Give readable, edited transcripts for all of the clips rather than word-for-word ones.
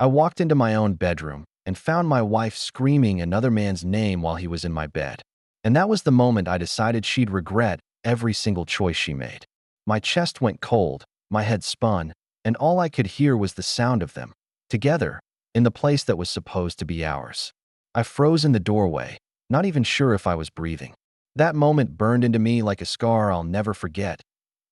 I walked into my own bedroom and found my wife screaming another man's name while he was in my bed. And that was the moment I decided she'd regret every single choice she made. My chest went cold, my head spun, and all I could hear was the sound of them, together, in the place that was supposed to be ours. I froze in the doorway, not even sure if I was breathing. That moment burned into me like a scar I'll never forget.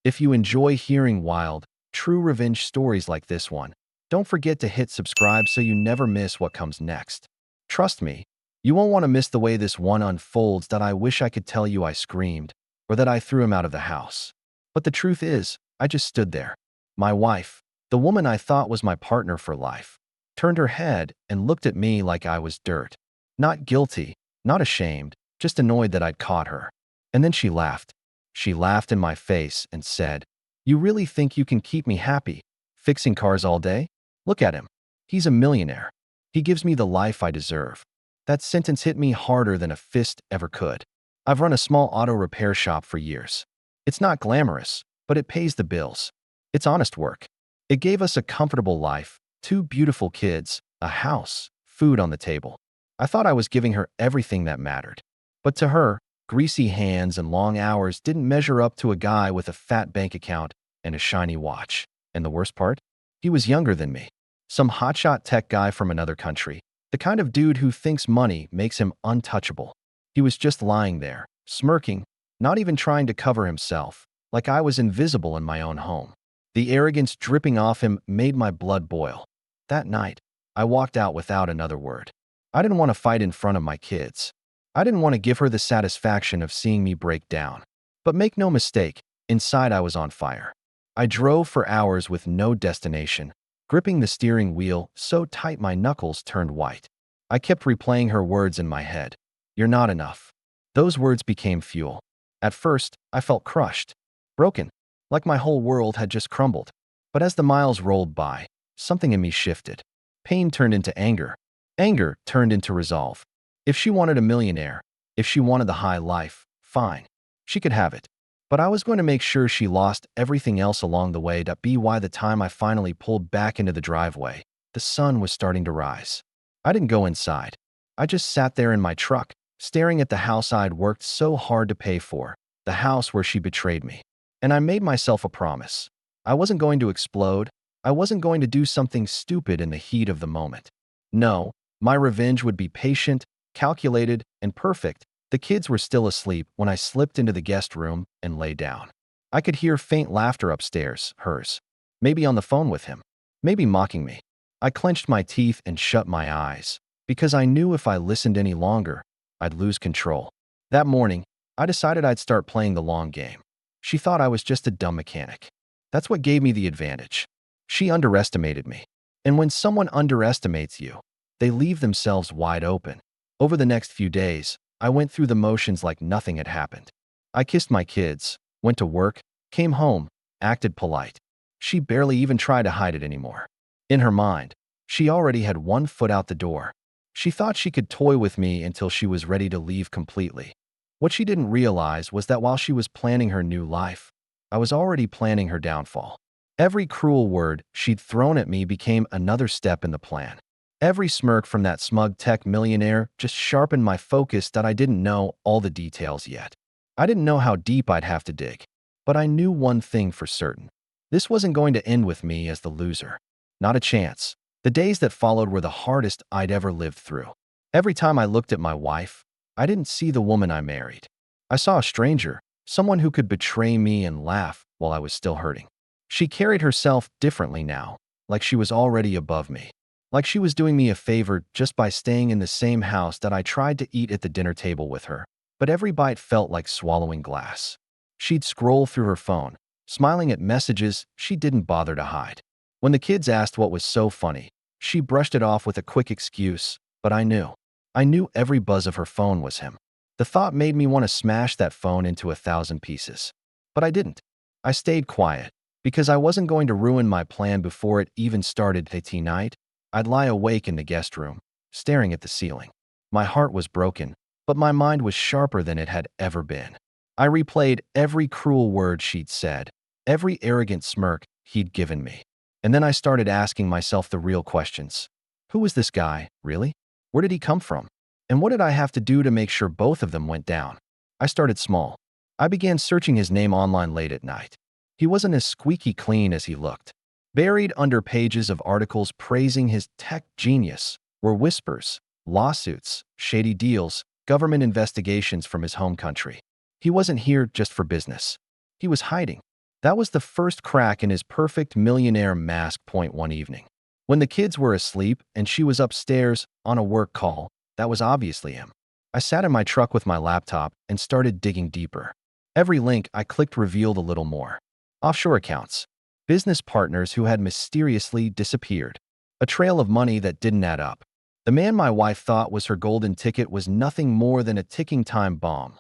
If you enjoy hearing wild, true revenge stories like this one, don't forget to hit subscribe so you never miss what comes next. Trust me, you won't want to miss the way this one unfolds. That I wish I could tell you I screamed, or that I threw him out of the house. But the truth is, I just stood there. My wife, the woman I thought was my partner for life, turned her head and looked at me like I was dirt. Not guilty, not ashamed, just annoyed that I'd caught her. And then she laughed. She laughed in my face and said, "You really think you can keep me happy, fixing cars all day? Look at him. He's a millionaire. He gives me the life I deserve." That sentence hit me harder than a fist ever could. I've run a small auto repair shop for years. It's not glamorous, but it pays the bills. It's honest work. It gave us a comfortable life, 2 beautiful kids, a house, food on the table. I thought I was giving her everything that mattered. But to her, greasy hands and long hours didn't measure up to a guy with a fat bank account and a shiny watch. And the worst part? He was younger than me. Some hotshot tech guy from another country. The kind of dude who thinks money makes him untouchable. He was just lying there, smirking, not even trying to cover himself, like I was invisible in my own home. The arrogance dripping off him made my blood boil. That night, I walked out without another word. I didn't want to fight in front of my kids. I didn't want to give her the satisfaction of seeing me break down. But make no mistake, inside I was on fire. I drove for hours with no destination, gripping the steering wheel so tight my knuckles turned white. I kept replaying her words in my head. "You're not enough." Those words became fuel. At first, I felt crushed, broken, like my whole world had just crumbled. But as the miles rolled by, something in me shifted. Pain turned into anger. Anger turned into resolve. If she wanted a millionaire, if she wanted the high life, fine. She could have it. But I was going to make sure she lost everything else along the way. By the time I finally pulled back into the driveway, the sun was starting to rise. I didn't go inside. I just sat there in my truck, staring at the house I'd worked so hard to pay for, the house where she betrayed me. And I made myself a promise. I wasn't going to explode. I wasn't going to do something stupid in the heat of the moment. No, my revenge would be patient, calculated, and perfect. The kids were still asleep when I slipped into the guest room and lay down. I could hear faint laughter upstairs, hers. Maybe on the phone with him. Maybe mocking me. I clenched my teeth and shut my eyes, because I knew if I listened any longer, I'd lose control. That morning, I decided I'd start playing the long game. She thought I was just a dumb mechanic. That's what gave me the advantage. She underestimated me. And when someone underestimates you, they leave themselves wide open. Over the next few days, I went through the motions like nothing had happened. I kissed my kids, went to work, came home, acted polite. She barely even tried to hide it anymore. In her mind, she already had one foot out the door. She thought she could toy with me until she was ready to leave completely. What she didn't realize was that while she was planning her new life, I was already planning her downfall. Every cruel word she'd thrown at me became another step in the plan. Every smirk from that smug tech millionaire just sharpened my focus that I didn't know all the details yet. I didn't know how deep I'd have to dig, but I knew one thing for certain. This wasn't going to end with me as the loser. Not a chance. The days that followed were the hardest I'd ever lived through. Every time I looked at my wife, I didn't see the woman I married. I saw a stranger, someone who could betray me and laugh while I was still hurting. She carried herself differently now, like she was already above me. Like she was doing me a favor just by staying in the same house that I tried to eat at the dinner table with her, but every bite felt like swallowing glass. She'd scroll through her phone, smiling at messages she didn't bother to hide. When the kids asked what was so funny, she brushed it off with a quick excuse, but I knew. I knew every buzz of her phone was him. The thought made me want to smash that phone into 1,000 pieces. But I didn't. I stayed quiet, because I wasn't going to ruin my plan before it even started. That night, I'd lie awake in the guest room, staring at the ceiling. My heart was broken, but my mind was sharper than it had ever been. I replayed every cruel word she'd said, every arrogant smirk he'd given me. And then I started asking myself the real questions. Who was this guy, really? Where did he come from? And what did I have to do to make sure both of them went down? I started small. I began searching his name online late at night. He wasn't as squeaky clean as he looked. Buried under pages of articles praising his tech genius were whispers, lawsuits, shady deals, government investigations from his home country. He wasn't here just for business. He was hiding. That was the first crack in his perfect millionaire mask. Point one evening, when the kids were asleep and she was upstairs on a work call, that was obviously him. I sat in my truck with my laptop and started digging deeper. Every link I clicked revealed a little more. Offshore accounts, business partners who had mysteriously disappeared, a trail of money that didn't add up. The man my wife thought was her golden ticket was nothing more than a ticking time bomb.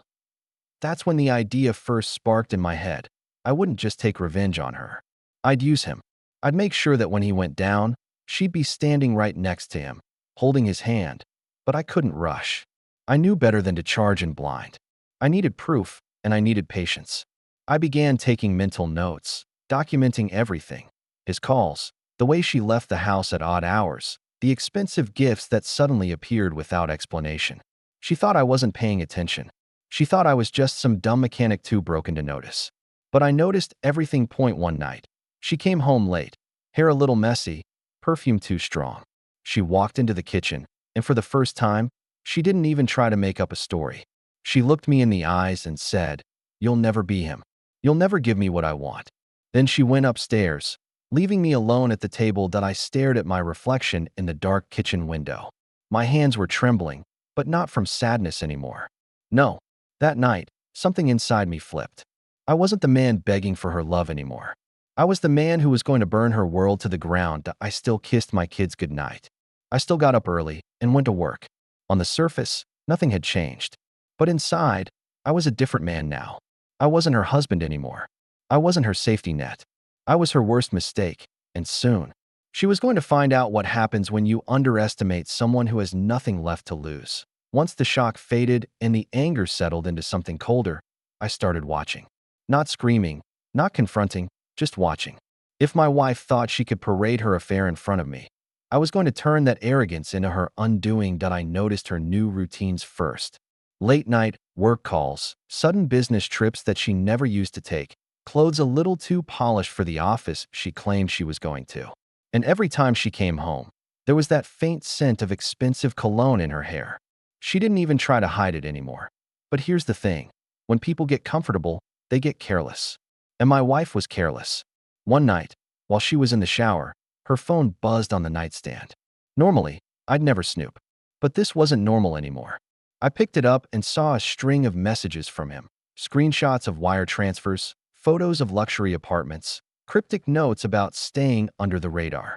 That's when the idea first sparked in my head. I wouldn't just take revenge on her. I'd use him. I'd make sure that when he went down, she'd be standing right next to him, holding his hand. But I couldn't rush. I knew better than to charge in blind. I needed proof, and I needed patience. I began taking mental notes, documenting everything. His calls, the way she left the house at odd hours, the expensive gifts that suddenly appeared without explanation. She thought I wasn't paying attention. She thought I was just some dumb mechanic too broken to notice. But I noticed everything. Point one night. She came home late, hair a little messy, perfume too strong. She walked into the kitchen, and for the first time, she didn't even try to make up a story. She looked me in the eyes and said, "You'll never be him. You'll never give me what I want." Then she went upstairs, leaving me alone at the table that I stared at my reflection in the dark kitchen window. My hands were trembling, but not from sadness anymore. No, that night, something inside me flipped. I wasn't the man begging for her love anymore. I was the man who was going to burn her world to the ground. I still kissed my kids goodnight. I still got up early and went to work. On the surface, nothing had changed. But inside, I was a different man now. I wasn't her husband anymore. I wasn't her safety net. I was her worst mistake, and soon, she was going to find out what happens when you underestimate someone who has nothing left to lose. Once the shock faded and the anger settled into something colder, I started watching. Not screaming, not confronting, just watching. If my wife thought she could parade her affair in front of me, I was going to turn that arrogance into her undoing. I noticed her new routines first. Late night, work calls, sudden business trips that she never used to take, clothes a little too polished for the office she claimed she was going to. And every time she came home, there was that faint scent of expensive cologne in her hair. She didn't even try to hide it anymore. But here's the thing. When people get comfortable, they get careless. And my wife was careless. One night, while she was in the shower, her phone buzzed on the nightstand. Normally, I'd never snoop. But this wasn't normal anymore. I picked it up and saw a string of messages from him. Screenshots of wire transfers, photos of luxury apartments, cryptic notes about staying under the radar.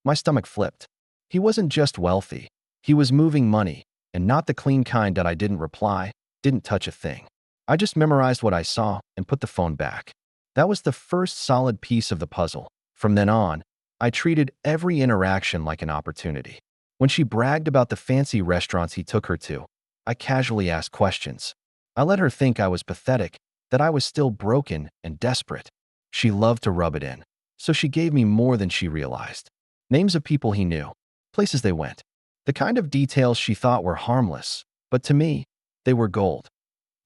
My stomach flipped. He wasn't just wealthy. He was moving money, and not the clean kind. I didn't reply, didn't touch a thing. I just memorized what I saw and put the phone back. That was the first solid piece of the puzzle. From then on, I treated every interaction like an opportunity. When she bragged about the fancy restaurants he took her to, I casually asked questions. I let her think I was pathetic, that I was still broken and desperate. She loved to rub it in, so she gave me more than she realized. Names of people he knew, places they went, the kind of details she thought were harmless, but to me, they were gold.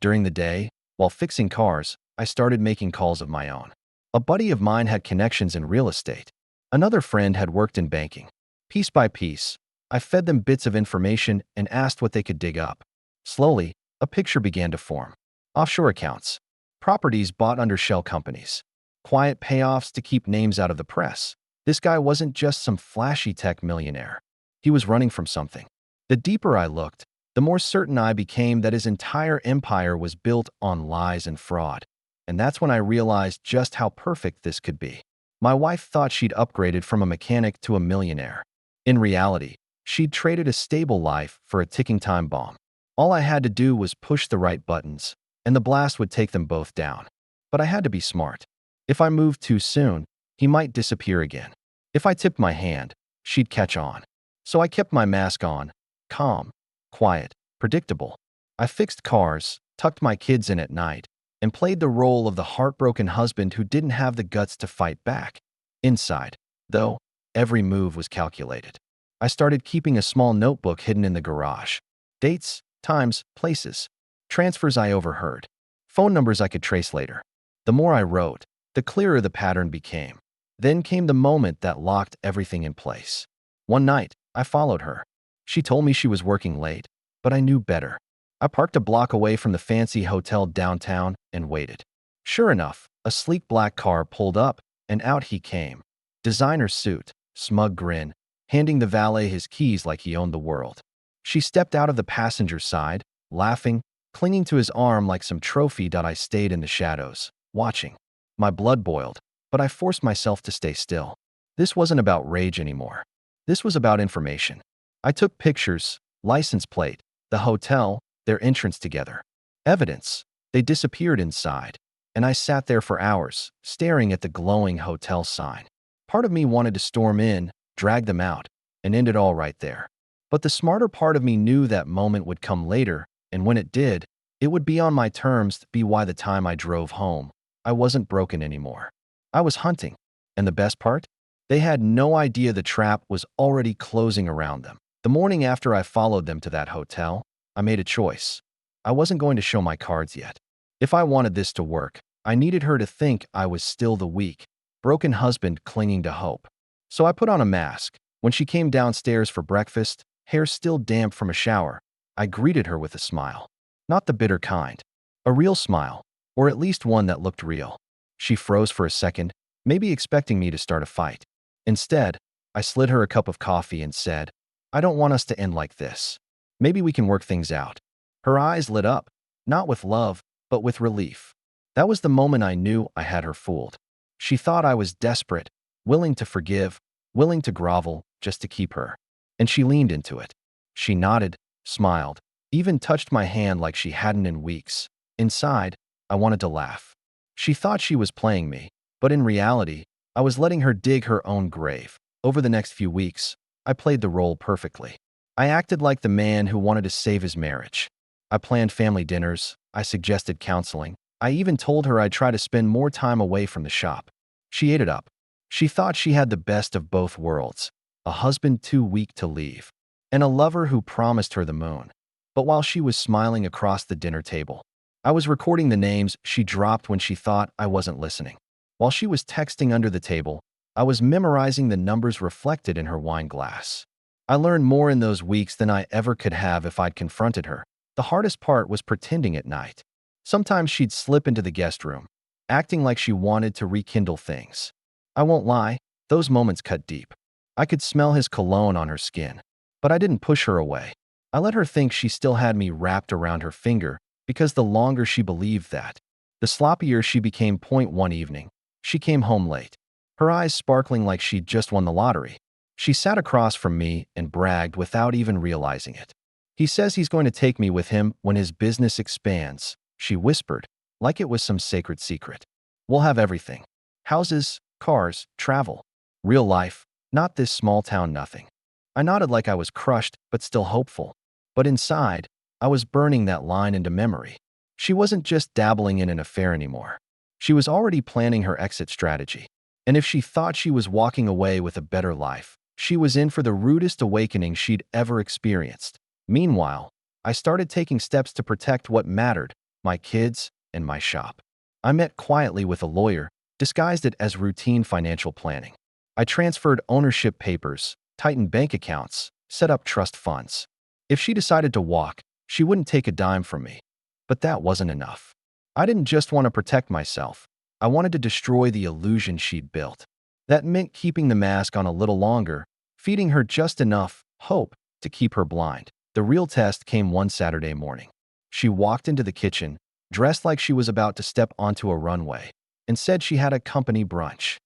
During the day, while fixing cars, I started making calls of my own. A buddy of mine had connections in real estate. Another friend had worked in banking. Piece by piece, I fed them bits of information and asked what they could dig up. Slowly, a picture began to form. Offshore accounts, properties bought under shell companies, quiet payoffs to keep names out of the press. This guy wasn't just some flashy tech millionaire. He was running from something. The deeper I looked, the more certain I became that his entire empire was built on lies and fraud. And that's when I realized just how perfect this could be. My wife thought she'd upgraded from a mechanic to a millionaire. In reality, she'd traded a stable life for a ticking time bomb. All I had to do was push the right buttons, and the blast would take them both down. But I had to be smart. If I moved too soon, he might disappear again. If I tipped my hand, she'd catch on. So I kept my mask on, calm, quiet, predictable. I fixed cars, tucked my kids in at night, and played the role of the heartbroken husband who didn't have the guts to fight back. Inside, though, every move was calculated. I started keeping a small notebook hidden in the garage. Dates, times, places, transfers I overheard, phone numbers I could trace later. The more I wrote, the clearer the pattern became. Then came the moment that locked everything in place. One night, I followed her. She told me she was working late, but I knew better. I parked a block away from the fancy hotel downtown and waited. Sure enough, a sleek black car pulled up, and out he came. Designer suit, smug grin, handing the valet his keys like he owned the world. She stepped out of the passenger side, laughing, clinging to his arm like some trophy. I stayed in the shadows, watching. My blood boiled, but I forced myself to stay still. This wasn't about rage anymore. This was about information. I took pictures, license plate, the hotel, their entrance together. Evidence. They disappeared inside, and I sat there for hours, staring at the glowing hotel sign. Part of me wanted to storm in, drag them out, and end it all right there. But the smarter part of me knew that moment would come later, and when it did, it would be on my terms. By the time I drove home, I wasn't broken anymore. I was hunting. And the best part? They had no idea the trap was already closing around them. The morning after I followed them to that hotel, I made a choice. I wasn't going to show my cards yet. If I wanted this to work, I needed her to think I was still the weak, broken husband clinging to hope. So I put on a mask. When she came downstairs for breakfast, hair still damp from a shower, I greeted her with a smile. Not the bitter kind. A real smile, or at least one that looked real. She froze for a second, maybe expecting me to start a fight. Instead, I slid her a cup of coffee and said, "I don't want us to end like this. Maybe we can work things out." Her eyes lit up, not with love, but with relief. That was the moment I knew I had her fooled. She thought I was desperate, willing to forgive, willing to grovel just to keep her. And she leaned into it. She nodded, smiled, even touched my hand like she hadn't in weeks. Inside, I wanted to laugh. She thought she was playing me, but in reality, I was letting her dig her own grave. Over the next few weeks, I played the role perfectly. I acted like the man who wanted to save his marriage. I planned family dinners. I suggested counseling. I even told her I'd try to spend more time away from the shop. She ate it up. She thought she had the best of both worlds, a husband too weak to leave, and a lover who promised her the moon. But while she was smiling across the dinner table, I was recording the names she dropped when she thought I wasn't listening. While she was texting under the table, I was memorizing the numbers reflected in her wine glass. I learned more in those weeks than I ever could have if I'd confronted her. The hardest part was pretending at night. Sometimes she'd slip into the guest room, acting like she wanted to rekindle things. I won't lie, those moments cut deep. I could smell his cologne on her skin, but I didn't push her away. I let her think she still had me wrapped around her finger, because the longer she believed that, the sloppier she became. One evening, she came home late, her eyes sparkling like she'd just won the lottery. She sat across from me and bragged without even realizing it. "He says he's going to take me with him when his business expands," she whispered, like it was some sacred secret. "We'll have everything. Houses, cars, travel. Real life, not this small town nothing." I nodded like I was crushed, but still hopeful. But inside, I was burning that line into memory. She wasn't just dabbling in an affair anymore. She was already planning her exit strategy. And if she thought she was walking away with a better life, she was in for the rudest awakening she'd ever experienced. Meanwhile, I started taking steps to protect what mattered, my kids and my shop. I met quietly with a lawyer, disguised it as routine financial planning. I transferred ownership papers, tightened bank accounts, set up trust funds. If she decided to walk, she wouldn't take a dime from me. But that wasn't enough. I didn't just want to protect myself. I wanted to destroy the illusion she'd built. That meant keeping the mask on a little longer, feeding her just enough hope to keep her blind. The real test came one Saturday morning. She walked into the kitchen, dressed like she was about to step onto a runway, and said she had a company brunch.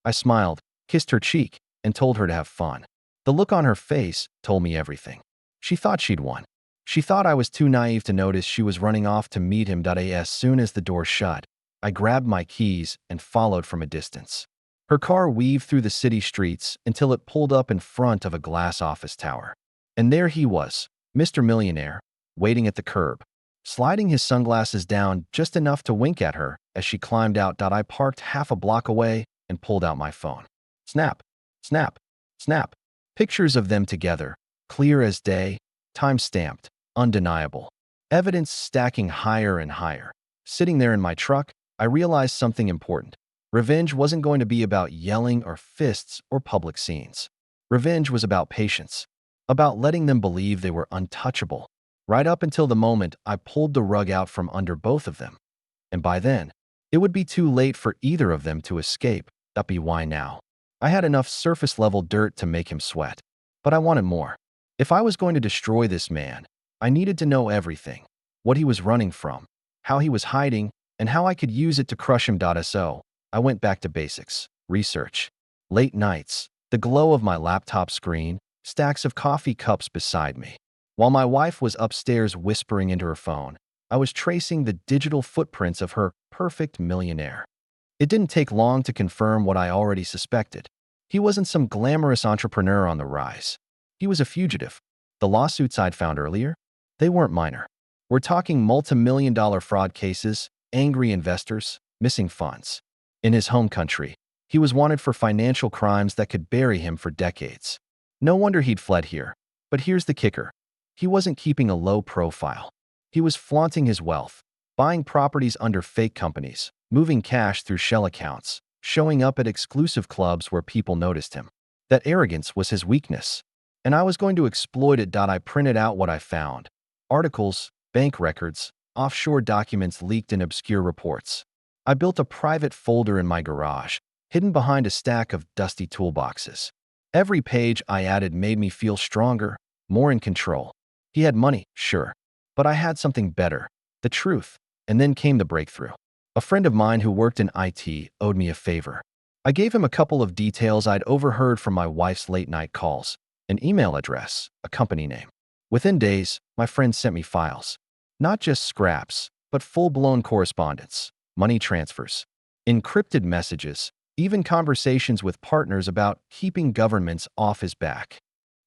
I smiled, kissed her cheek, and told her to have fun. The look on her face told me everything. She thought she'd won. She thought I was too naive to notice she was running off to meet him. As soon as the door shut, I grabbed my keys and followed from a distance. Her car weaved through the city streets until it pulled up in front of a glass office tower. And there he was, Mr. Millionaire, waiting at the curb, sliding his sunglasses down just enough to wink at her as she climbed out. I parked half a block away and pulled out my phone. Snap, snap, snap. Pictures of them together, clear as day, time-stamped, undeniable. Evidence stacking higher and higher. Sitting there in my truck, I realized something important. Revenge wasn't going to be about yelling or fists or public scenes. Revenge was about patience, about letting them believe they were untouchable, right up until the moment I pulled the rug out from under both of them. And by then, it would be too late for either of them to escape. That'd be why now. I had enough surface-level dirt to make him sweat. But I wanted more. If I was going to destroy this man, I needed to know everything. What he was running from, how he was hiding, and how I could use it to crush him. So, I went back to basics. Research. Late nights, the glow of my laptop screen, stacks of coffee cups beside me. While my wife was upstairs whispering into her phone, I was tracing the digital footprints of her perfect millionaire. It didn't take long to confirm what I already suspected. He wasn't some glamorous entrepreneur on the rise. He was a fugitive. The lawsuits I'd found earlier, they weren't minor. We're talking multi-million-dollar fraud cases, angry investors, missing funds. In his home country, he was wanted for financial crimes that could bury him for decades. No wonder he'd fled here. But here's the kicker. He wasn't keeping a low profile. He was flaunting his wealth, buying properties under fake companies, moving cash through shell accounts, showing up at exclusive clubs where people noticed him. That arrogance was his weakness. And I was going to exploit it. I printed out what I found. Articles, bank records, offshore documents leaked in obscure reports. I built a private folder in my garage, hidden behind a stack of dusty toolboxes. Every page I added made me feel stronger, more in control. He had money, sure, but I had something better, the truth. And then came the breakthrough. A friend of mine who worked in IT owed me a favor. I gave him a couple of details I'd overheard from my wife's late-night calls, an email address, a company name. Within days, my friend sent me files. Not just scraps, but full-blown correspondence, money transfers, encrypted messages, even conversations with partners about keeping governments off his back.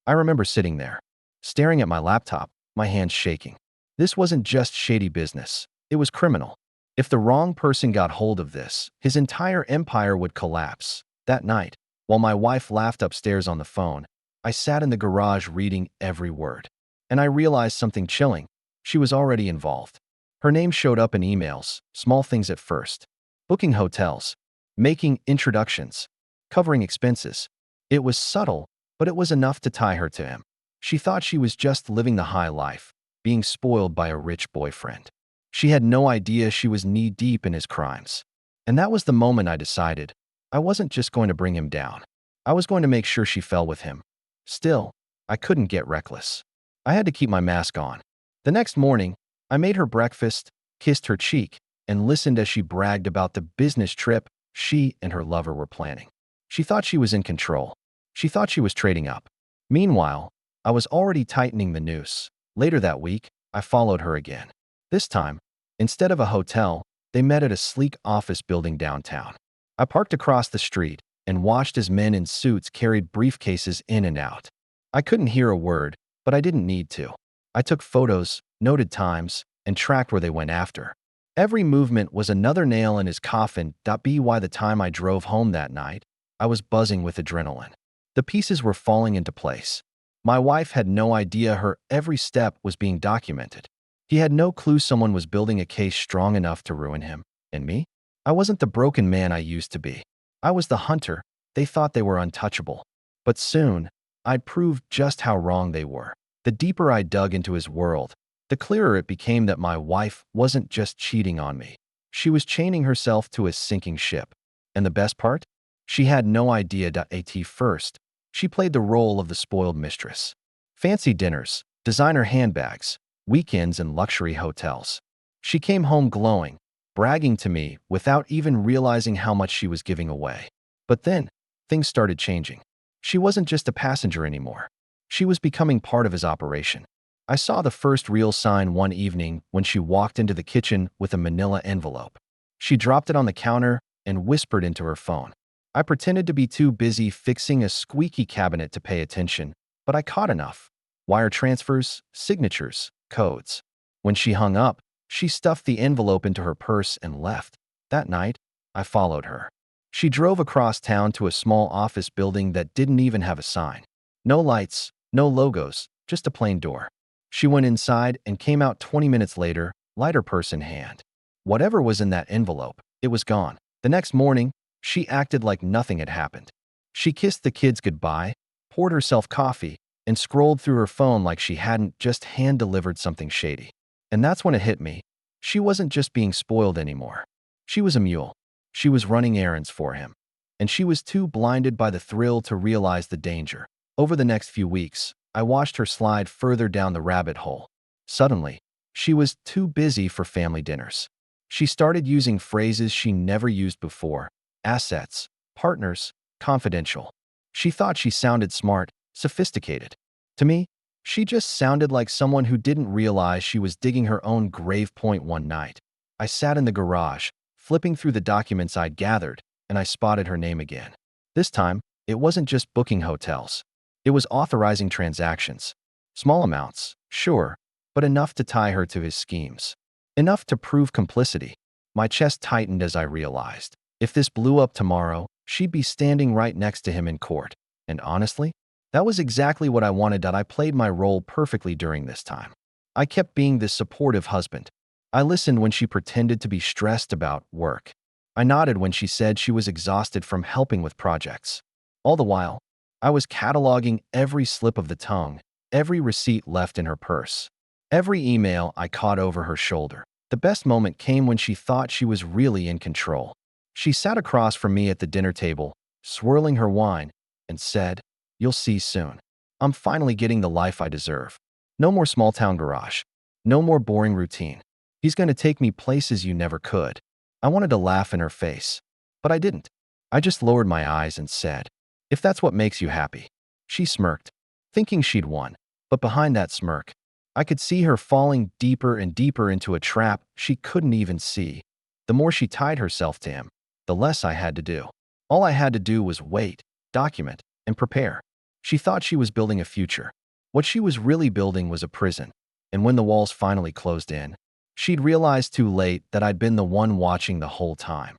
I remember sitting there, staring at my laptop, my hands shaking. This wasn't just shady business. It was criminal. If the wrong person got hold of this, his entire empire would collapse. That night, while my wife laughed upstairs on the phone, I sat in the garage reading every word. And I realized something chilling. She was already involved. Her name showed up in emails, small things at first. Booking hotels, making introductions, covering expenses. It was subtle, but it was enough to tie her to him. She thought she was just living the high life, being spoiled by a rich boyfriend. She had no idea she was knee-deep in his crimes. And that was the moment I decided I wasn't just going to bring him down. I was going to make sure she fell with him. Still, I couldn't get reckless. I had to keep my mask on. The next morning, I made her breakfast, kissed her cheek, and listened as she bragged about the business trip she and her lover were planning. She thought she was in control. She thought she was trading up. Meanwhile, I was already tightening the noose. Later that week, I followed her again. This time, instead of a hotel, they met at a sleek office building downtown. I parked across the street and watched as men in suits carried briefcases in and out. I couldn't hear a word, but I didn't need to. I took photos, noted times, and tracked where they went after. Every movement was another nail in his coffin. By the time I drove home that night, I was buzzing with adrenaline. The pieces were falling into place. My wife had no idea her every step was being documented. He had no clue someone was building a case strong enough to ruin him. And me? I wasn't the broken man I used to be. I was the hunter. They thought they were untouchable. But soon, I'd prove just how wrong they were. The deeper I dug into his world, the clearer it became that my wife wasn't just cheating on me. She was chaining herself to a sinking ship. And the best part? She had no idea. At first, she played the role of the spoiled mistress. Fancy dinners, designer handbags, weekends in luxury hotels. She came home glowing, bragging to me without even realizing how much she was giving away. But then, things started changing. She wasn't just a passenger anymore. She was becoming part of his operation. I saw the first real sign one evening when she walked into the kitchen with a manila envelope. She dropped it on the counter and whispered into her phone. I pretended to be too busy fixing a squeaky cabinet to pay attention, but I caught enough. Wire transfers, signatures, codes. When she hung up, she stuffed the envelope into her purse and left. That night, I followed her. She drove across town to a small office building that didn't even have a sign. No lights, no logos, just a plain door. She went inside and came out 20 minutes later, lighter purse in hand. Whatever was in that envelope, it was gone. The next morning, she acted like nothing had happened. She kissed the kids goodbye, poured herself coffee, and scrolled through her phone like she hadn't just hand-delivered something shady. And that's when it hit me. She wasn't just being spoiled anymore. She was a mule. She was running errands for him. And she was too blinded by the thrill to realize the danger. Over the next few weeks, I watched her slide further down the rabbit hole. Suddenly, she was too busy for family dinners. She started using phrases she never used before: assets, partners, confidential. She thought she sounded smart, sophisticated. To me, she just sounded like someone who didn't realize she was digging her own grave. Point one night, I sat in the garage, flipping through the documents I'd gathered, and I spotted her name again. This time, it wasn't just booking hotels. It was authorizing transactions. Small amounts, sure, but enough to tie her to his schemes. Enough to prove complicity. My chest tightened as I realized, if this blew up tomorrow, she'd be standing right next to him in court. And honestly, that was exactly what I wanted. I played my role perfectly during this time. I kept being this supportive husband. I listened when she pretended to be stressed about work. I nodded when she said she was exhausted from helping with projects. All the while, I was cataloging every slip of the tongue, every receipt left in her purse, every email I caught over her shoulder. The best moment came when she thought she was really in control. She sat across from me at the dinner table, swirling her wine, and said, "You'll see soon. I'm finally getting the life I deserve. No more small-town garage. No more boring routine. He's going to take me places you never could." I wanted to laugh in her face, but I didn't. I just lowered my eyes and said, "If that's what makes you happy." She smirked, thinking she'd won, but behind that smirk, I could see her falling deeper and deeper into a trap she couldn't even see. The more she tied herself to him, the less I had to do. All I had to do was wait, document, and prepare. She thought she was building a future. What she was really building was a prison. And when the walls finally closed in, she'd realized too late that I'd been the one watching the whole time.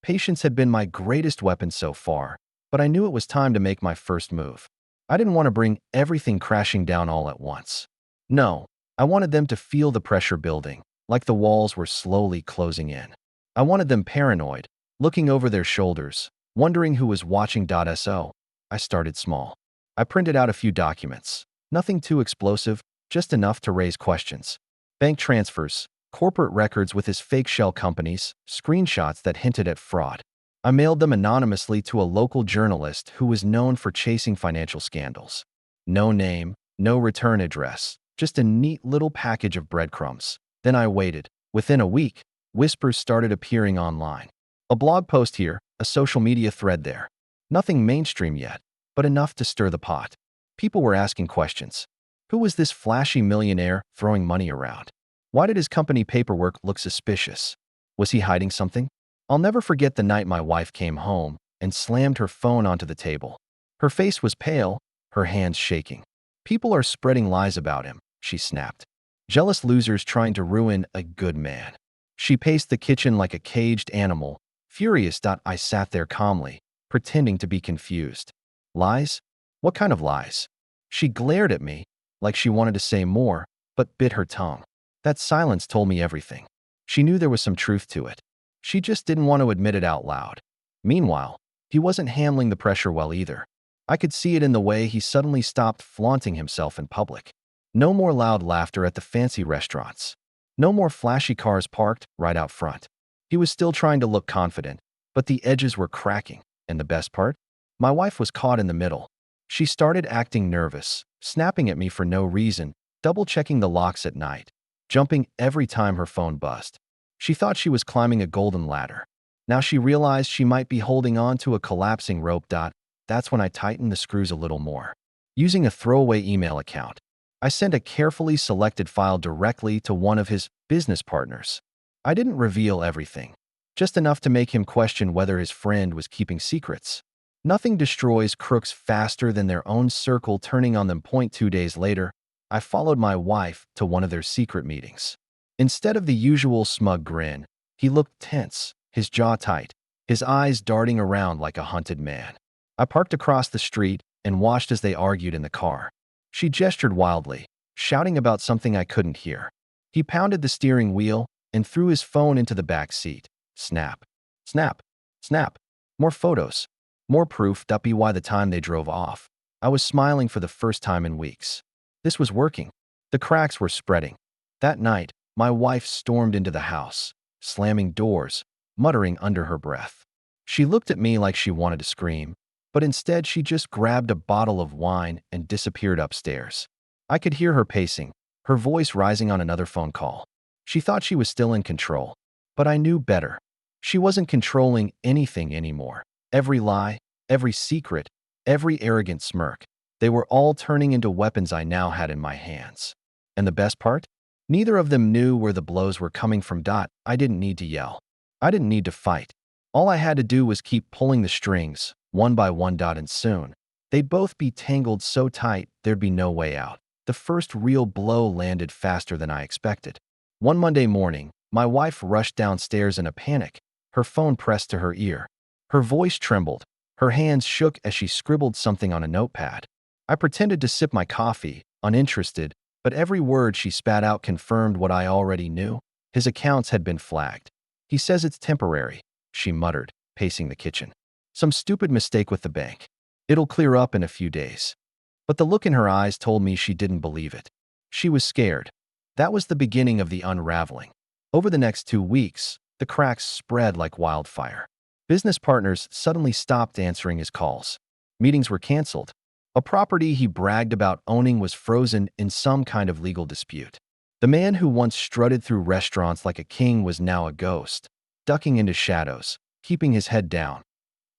Patience had been my greatest weapon so far, but I knew it was time to make my first move. I didn't want to bring everything crashing down all at once. No, I wanted them to feel the pressure building, like the walls were slowly closing in. I wanted them paranoid, looking over their shoulders, wondering who was watching. So, I started small. I printed out a few documents. Nothing too explosive, just enough to raise questions. Bank transfers, corporate records with his fake shell companies, screenshots that hinted at fraud. I mailed them anonymously to a local journalist who was known for chasing financial scandals. No name, no return address, just a neat little package of breadcrumbs. Then I waited. Within a week, whispers started appearing online. A blog post here, a social media thread there. Nothing mainstream yet, but enough to stir the pot. People were asking questions. Who was this flashy millionaire throwing money around? Why did his company paperwork look suspicious? Was he hiding something? I'll never forget the night my wife came home and slammed her phone onto the table. Her face was pale, her hands shaking. "People are spreading lies about him," she snapped. "Jealous losers trying to ruin a good man." She paced the kitchen like a caged animal, furious. I sat there calmly, pretending to be confused. Lies? What kind of lies? She glared at me, like she wanted to say more, but bit her tongue. That silence told me everything. She knew there was some truth to it. She just didn't want to admit it out loud. Meanwhile, he wasn't handling the pressure well either. I could see it in the way he suddenly stopped flaunting himself in public. No more loud laughter at the fancy restaurants. No more flashy cars parked right out front. He was still trying to look confident, but the edges were cracking. And the best part? My wife was caught in the middle. She started acting nervous, snapping at me for no reason, double-checking the locks at night, jumping every time her phone buzzed. She thought she was climbing a golden ladder. Now she realized she might be holding on to a collapsing rope. That's when I tightened the screws a little more. Using a throwaway email account, I sent a carefully selected file directly to one of his business partners. I didn't reveal everything, just enough to make him question whether his friend was keeping secrets. Nothing destroys crooks faster than their own circle turning on them. 2 days later, I followed my wife to one of their secret meetings. Instead of the usual smug grin, he looked tense, his jaw tight, his eyes darting around like a hunted man. I parked across the street, and watched as they argued in the car. She gestured wildly, shouting about something I couldn't hear. He pounded the steering wheel and threw his phone into the back seat. Snap, snap, snap. More photos. More proof. By the time they drove off, I was smiling for the first time in weeks. This was working. The cracks were spreading. That night, my wife stormed into the house, slamming doors, muttering under her breath. She looked at me like she wanted to scream, but instead she just grabbed a bottle of wine and disappeared upstairs. I could hear her pacing, her voice rising on another phone call. She thought she was still in control, but I knew better. She wasn't controlling anything anymore. Every lie, every secret, every arrogant smirk, they were all turning into weapons I now had in my hands. And the best part? Neither of them knew where the blows were coming from. I didn't need to yell. I didn't need to fight. All I had to do was keep pulling the strings, one by one. And soon, they'd both be tangled so tight there'd be no way out. The first real blow landed faster than I expected. One Monday morning, my wife rushed downstairs in a panic, her phone pressed to her ear. Her voice trembled. Her hands shook as she scribbled something on a notepad. I pretended to sip my coffee, uninterested, but every word she spat out confirmed what I already knew. His accounts had been flagged. He says it's temporary, she muttered, pacing the kitchen. Some stupid mistake with the bank. It'll clear up in a few days. But the look in her eyes told me she didn't believe it. She was scared. That was the beginning of the unraveling. Over the next 2 weeks, the cracks spread like wildfire. Business partners suddenly stopped answering his calls. Meetings were canceled. A property he bragged about owning was frozen in some kind of legal dispute. The man who once strutted through restaurants like a king was now a ghost, ducking into shadows, keeping his head down.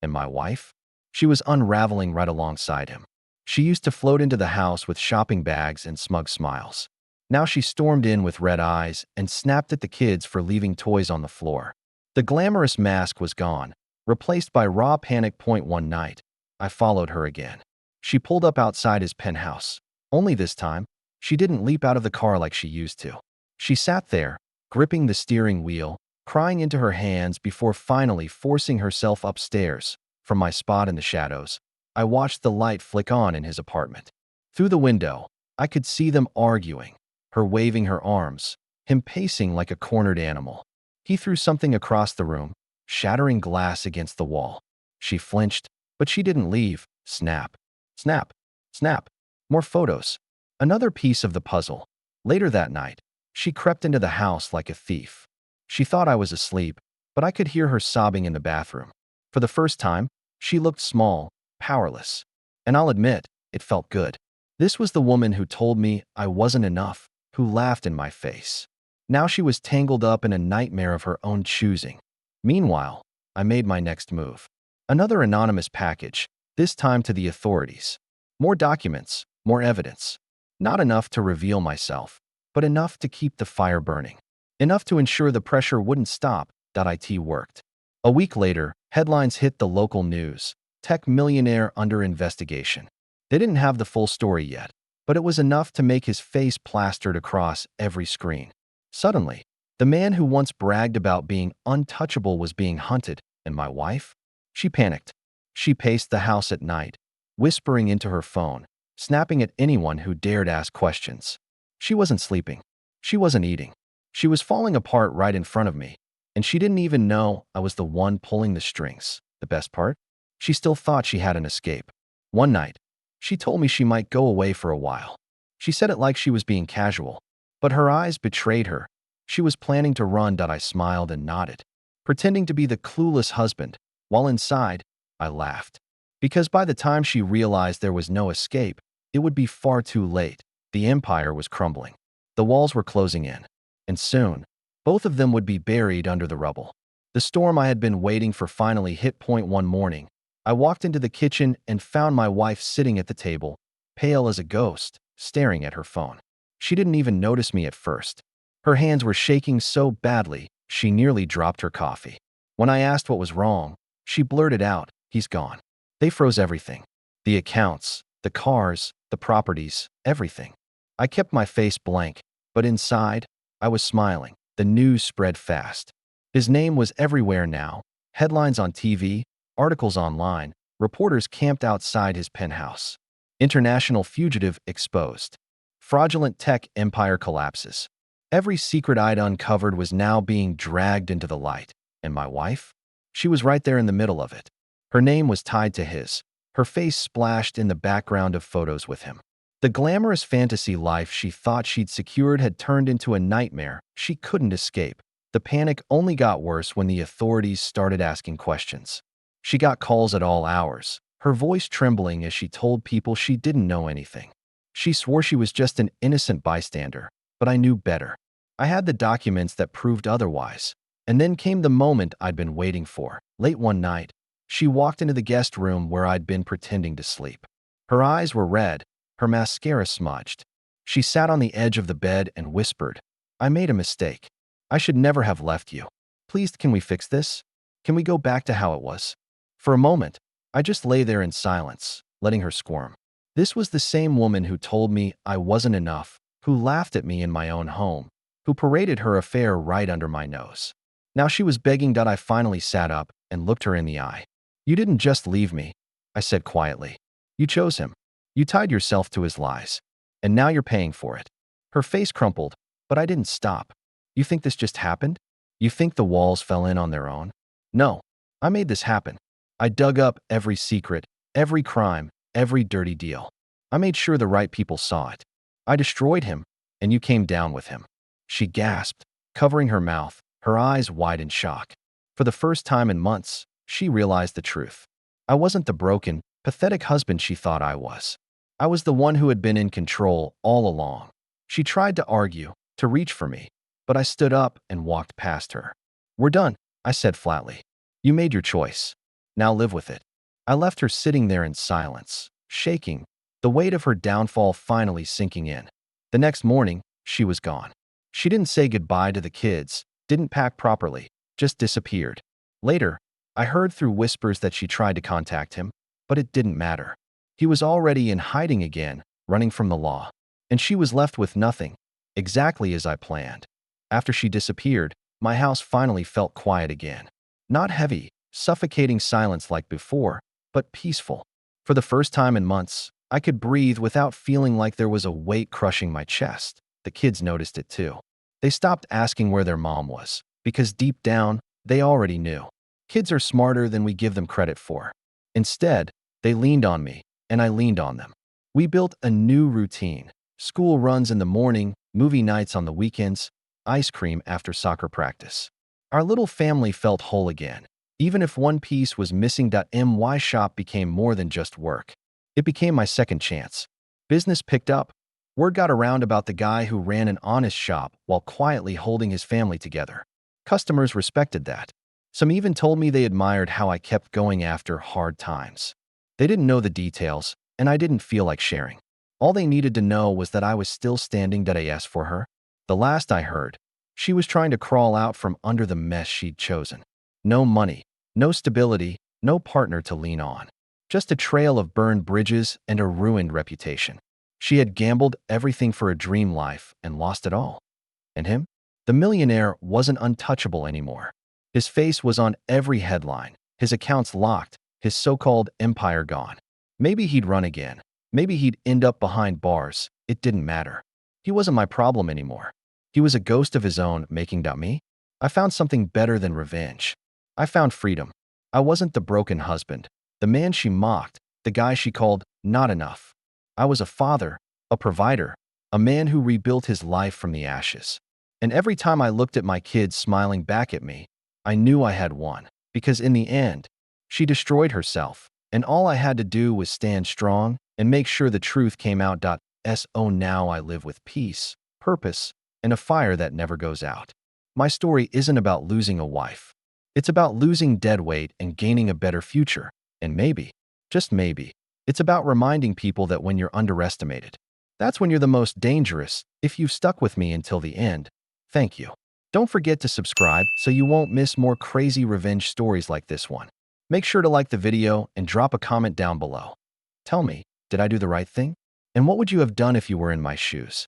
And my wife? She was unraveling right alongside him. She used to float into the house with shopping bags and smug smiles. Now she stormed in with red eyes and snapped at the kids for leaving toys on the floor. The glamorous mask was gone, replaced by raw panic. One night, I followed her again. She pulled up outside his penthouse. Only this time, she didn't leap out of the car like she used to. She sat there, gripping the steering wheel, crying into her hands before finally forcing herself upstairs. From my spot in the shadows, I watched the light flick on in his apartment. Through the window, I could see them arguing, her waving her arms, him pacing like a cornered animal. He threw something across the room, shattering glass against the wall. She flinched, but she didn't leave. Snap, snap, snap. More photos. Another piece of the puzzle. Later that night, she crept into the house like a thief. She thought I was asleep, but I could hear her sobbing in the bathroom. For the first time, she looked small, powerless. And I'll admit, it felt good. This was the woman who told me I wasn't enough, who laughed in my face. Now she was tangled up in a nightmare of her own choosing. Meanwhile, I made my next move. Another anonymous package, this time to the authorities. More documents, more evidence. Not enough to reveal myself, but enough to keep the fire burning. Enough to ensure the pressure wouldn't stop. It worked. A week later, headlines hit the local news. Tech millionaire under investigation. They didn't have the full story yet, but it was enough to make his face plastered across every screen. Suddenly, the man who once bragged about being untouchable was being hunted, and my wife? She panicked. She paced the house at night, whispering into her phone, snapping at anyone who dared ask questions. She wasn't sleeping. She wasn't eating. She was falling apart right in front of me, and she didn't even know I was the one pulling the strings. The best part? She still thought she had an escape. One night, she told me she might go away for a while. She said it like she was being casual, but her eyes betrayed her. She was planning to run. I smiled and nodded, pretending to be the clueless husband, while inside, I laughed. Because by the time she realized there was no escape, it would be far too late. The empire was crumbling. The walls were closing in. And soon, both of them would be buried under the rubble. The storm I had been waiting for finally hit. One morning, I walked into the kitchen and found my wife sitting at the table, pale as a ghost, staring at her phone. She didn't even notice me at first. Her hands were shaking so badly, she nearly dropped her coffee. When I asked what was wrong, she blurted out, "He's gone." They froze everything. The accounts, the cars, the properties, everything. I kept my face blank, but inside, I was smiling. The news spread fast. His name was everywhere now. Headlines on TV, articles online, Reporters camped outside his penthouse. International fugitive exposed. Fraudulent tech empire collapses. Every secret I'd uncovered was now being dragged into the light. And my wife? She was right there in the middle of it. Her name was tied to his. Her face splashed in the background of photos with him. The glamorous fantasy life she thought she'd secured had turned into a nightmare she couldn't escape. The panic only got worse when the authorities started asking questions. She got calls at all hours, her voice trembling as she told people she didn't know anything. She swore she was just an innocent bystander, but I knew better. I had the documents that proved otherwise. And then came the moment I'd been waiting for. Late one night, she walked into the guest room where I'd been pretending to sleep. Her eyes were red, her mascara smudged. She sat on the edge of the bed and whispered, "I made a mistake. I should never have left you. Please, can we fix this? Can we go back to how it was?" For a moment, I just lay there in silence, letting her squirm. This was the same woman who told me I wasn't enough, who laughed at me in my own home, who paraded her affair right under my nose. Now she was begging that I finally sat up and looked her in the eye. "You didn't just leave me," I said quietly. "You chose him. You tied yourself to his lies. And now you're paying for it." Her face crumpled, but I didn't stop. "You think this just happened? You think the walls fell in on their own?" "No, I made this happen. I dug up every secret, every crime, every dirty deal. I made sure the right people saw it. I destroyed him, and you came down with him." She gasped, covering her mouth, her eyes wide in shock. For the first time in months, she realized the truth. I wasn't the broken, pathetic husband she thought I was. I was the one who had been in control all along. She tried to argue, to reach for me, but I stood up and walked past her. "We're done," I said flatly. "You made your choice. Now live with it." I left her sitting there in silence, shaking, the weight of her downfall finally sinking in. The next morning, she was gone. She didn't say goodbye to the kids, didn't pack properly, just disappeared. Later, I heard through whispers that she tried to contact him, but it didn't matter. He was already in hiding again, running from the law. And she was left with nothing, exactly as I planned. After she disappeared, my house finally felt quiet again. Not heavy, suffocating silence like before, but peaceful. For the first time in months, I could breathe without feeling like there was a weight crushing my chest. The kids noticed it too. They stopped asking where their mom was, because deep down, they already knew. Kids are smarter than we give them credit for. Instead, they leaned on me, and I leaned on them. We built a new routine. School runs in the morning, movie nights on the weekends, ice cream after soccer practice. Our little family felt whole again. Even if one piece was missing, my shop became more than just work. It became my second chance. Business picked up. Word got around about the guy who ran an honest shop while quietly holding his family together. Customers respected that. Some even told me they admired how I kept going after hard times. They didn't know the details, and I didn't feel like sharing. All they needed to know was that I was still standing. Did I ask for her? The last I heard, she was trying to crawl out from under the mess she'd chosen. No money, no stability, no partner to lean on. Just a trail of burned bridges and a ruined reputation. She had gambled everything for a dream life and lost it all. And him? The millionaire wasn't untouchable anymore. His face was on every headline, his accounts locked, his so-called empire gone. Maybe he'd run again. Maybe he'd end up behind bars. It didn't matter. He wasn't my problem anymore. He was a ghost of his own making me. I found something better than revenge. I found freedom. I wasn't the broken husband, the man she mocked, the guy she called not enough. I was a father, a provider, a man who rebuilt his life from the ashes. And every time I looked at my kids smiling back at me, I knew I had won. Because in the end, she destroyed herself, and all I had to do was stand strong and make sure the truth came out. So now I live with peace, purpose, and a fire that never goes out. My story isn't about losing a wife. It's about losing dead weight and gaining a better future. And maybe, just maybe, it's about reminding people that when you're underestimated, that's when you're the most dangerous. If you've stuck with me until the end, thank you. Don't forget to subscribe so you won't miss more crazy revenge stories like this one. Make sure to like the video and drop a comment down below. Tell me, did I do the right thing? And what would you have done if you were in my shoes?